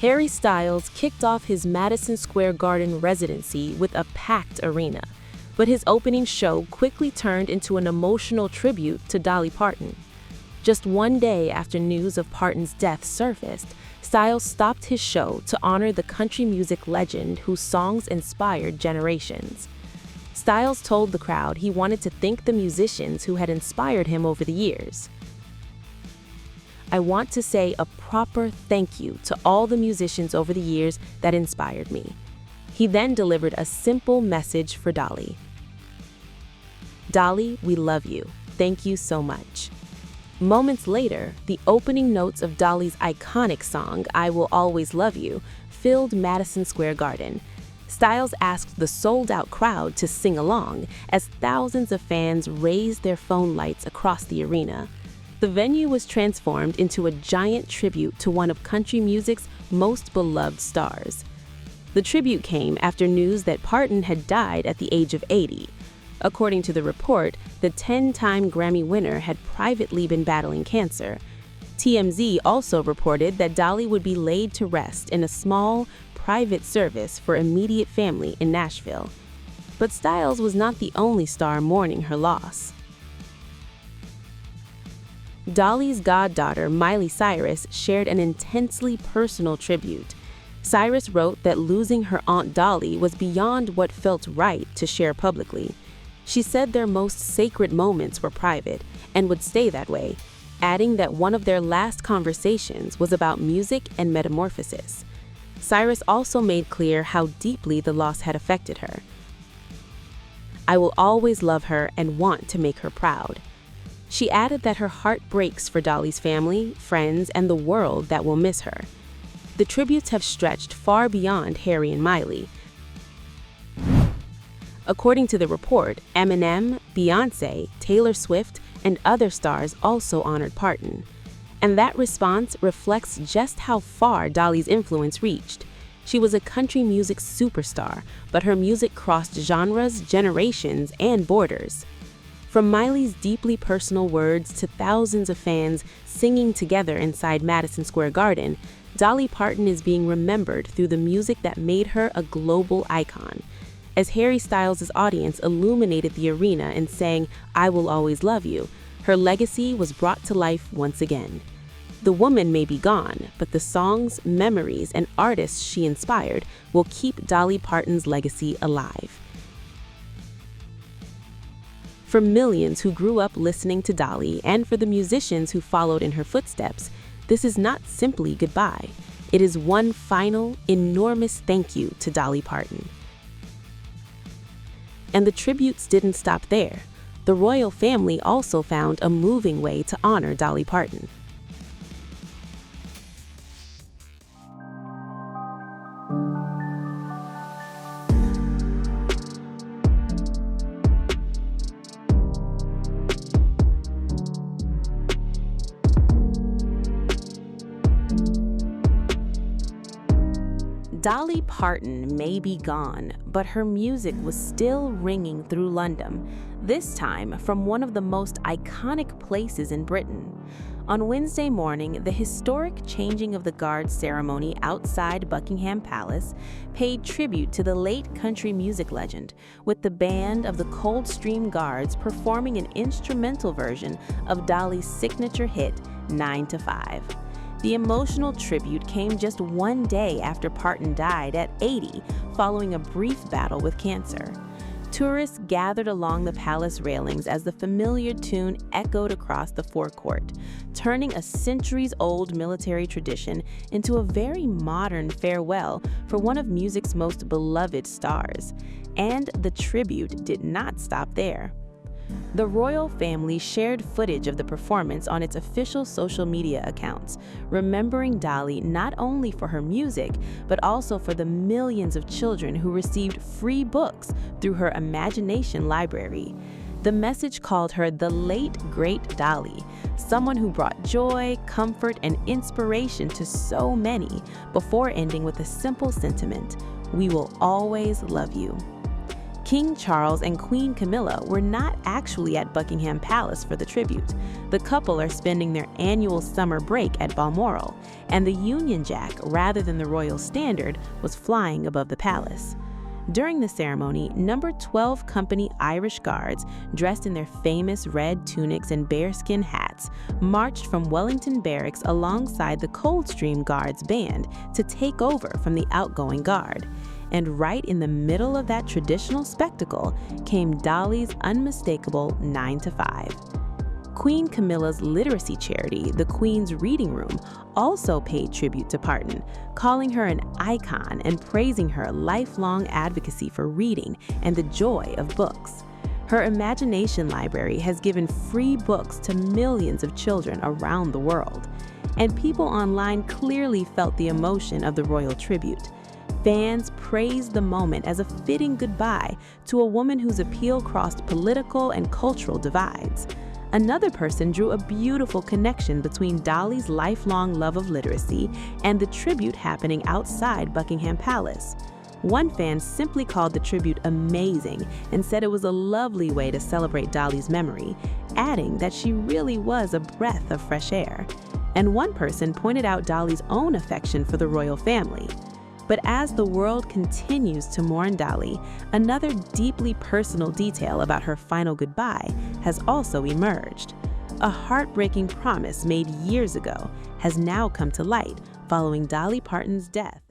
Harry Styles kicked off his Madison Square Garden residency with a packed arena, but his opening show quickly turned into an emotional tribute to Dolly Parton. Just one day after news of Parton's death surfaced, Styles stopped his show to honor the country music legend whose songs inspired generations. Styles told the crowd he wanted to thank the musicians who had inspired him over the years. "I want to say a proper thank you to all the musicians over the years that inspired me." He then delivered a simple message for Dolly. "Dolly, we love you. Thank you so much." Moments later, the opening notes of Dolly's iconic song, "I Will Always Love You," filled Madison Square Garden. Styles asked the sold-out crowd to sing along as thousands of fans raised their phone lights across the arena. The venue was transformed into a giant tribute to one of country music's most beloved stars. The tribute came after news that Parton had died at the age of 80. According to the report, the 10-time Grammy winner had privately been battling cancer. TMZ also reported that Dolly would be laid to rest in a small, private service for immediate family in Nashville. But Styles was not the only star mourning her loss. Dolly's goddaughter, Miley Cyrus, shared an intensely personal tribute. Cyrus wrote that losing her Aunt Dolly was beyond what felt right to share publicly. She said their most sacred moments were private and would stay that way, adding that one of their last conversations was about music and metamorphosis. Cyrus also made clear how deeply the loss had affected her. "I will always love her and want to make her proud." She added that her heart breaks for Dolly's family, friends, and the world that will miss her. The tributes have stretched far beyond Harry and Miley. According to the report, Eminem, Beyoncé, Taylor Swift, and other stars also honored Parton. And that response reflects just how far Dolly's influence reached. She was a country music superstar, but her music crossed genres, generations, and borders. From Miley's deeply personal words to thousands of fans singing together inside Madison Square Garden, Dolly Parton is being remembered through the music that made her a global icon. As Harry Styles' audience illuminated the arena and sang, "I Will Always Love You," her legacy was brought to life once again. The woman may be gone, but the songs, memories, and artists she inspired will keep Dolly Parton's legacy alive. For millions who grew up listening to Dolly, and for the musicians who followed in her footsteps, this is not simply goodbye. It is one final, enormous thank you to Dolly Parton. And the tributes didn't stop there. The royal family also found a moving way to honor Dolly Parton. Dolly Parton may be gone, but her music was still ringing through London, this time from one of the most iconic places in Britain. On Wednesday morning, the historic changing of the guard ceremony outside Buckingham Palace paid tribute to the late country music legend, with the band of the Coldstream Guards performing an instrumental version of Dolly's signature hit, 9 to 5. The emotional tribute came just one day after Parton died at 80, following a brief battle with cancer. Tourists gathered along the palace railings as the familiar tune echoed across the forecourt, turning a centuries-old military tradition into a very modern farewell for one of music's most beloved stars. And the tribute did not stop there. The royal family shared footage of the performance on its official social media accounts, remembering Dolly not only for her music, but also for the millions of children who received free books through her imagination library. The message called her the late, great Dolly, someone who brought joy, comfort, and inspiration to so many, before ending with a simple sentiment: "We will always love you." King Charles and Queen Camilla were not actually at Buckingham Palace for the tribute. The couple are spending their annual summer break at Balmoral, and the Union Jack, rather than the royal standard, was flying above the palace. During the ceremony, number 12 Company Irish Guards, dressed in their famous red tunics and bearskin hats, marched from Wellington Barracks alongside the Coldstream Guards band to take over from the outgoing guard. And right in the middle of that traditional spectacle came Dolly's unmistakable 9 to 5. Queen Camilla's literacy charity, the Queen's Reading Room, also paid tribute to Parton, calling her an icon and praising her lifelong advocacy for reading and the joy of books. Her imagination library has given free books to millions of children around the world, and people online clearly felt the emotion of the royal tribute. Fans praised the moment as a fitting goodbye to a woman whose appeal crossed political and cultural divides. Another person drew a beautiful connection between Dolly's lifelong love of literacy and the tribute happening outside Buckingham Palace. One fan simply called the tribute amazing and said it was a lovely way to celebrate Dolly's memory, adding that she really was a breath of fresh air. And one person pointed out Dolly's own affection for the royal family. But as the world continues to mourn Dolly, another deeply personal detail about her final goodbye has also emerged. A heartbreaking promise made years ago has now come to light following Dolly Parton's death.